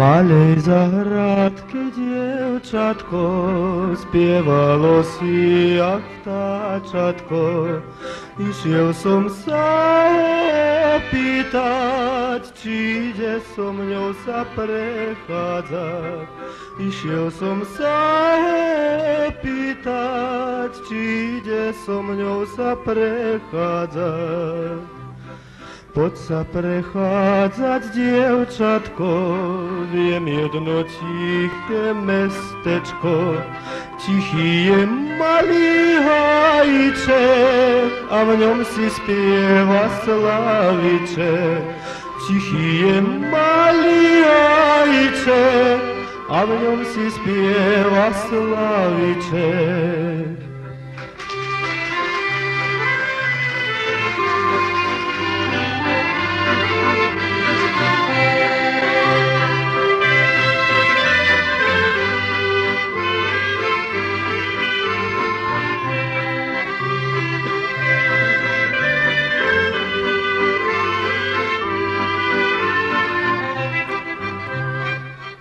Malej záhradke dievčatko spievalo si jak vtáčatko. Išiel som sa opýtať, či ide so mňou sa prechádzať. Išiel som sa opýtať, či ide so mňou sa prechádzať. Poď sa prechádzať, dievčatko, viem jedno tiché mestečko. Tichý je malý hájiček a v ňom si spieva Slaviček. Tichý je malý hájiček a v ňom si spieva Slaviček.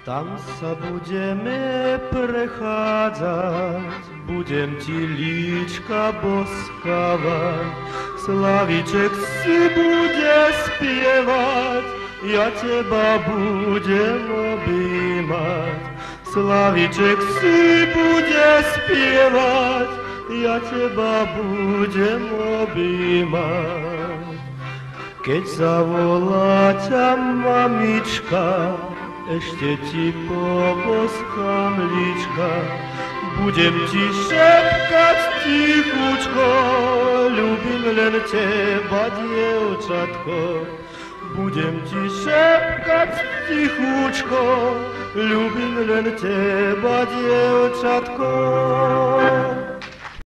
Tam sa budeme prechádzať, budem ti líčka boskávať. Slaviček si bude spievať, ja teba budem objímať. Slaviček si bude spievať, ja teba budem objímať. Keď zavolá ťa mamička, ešte ti poboskám líčka, budem ti šepkať tichučko, ľúbim len teba, dievčatko. Budem ti šepkať tichučko, ľúbim len teba, dievčatko.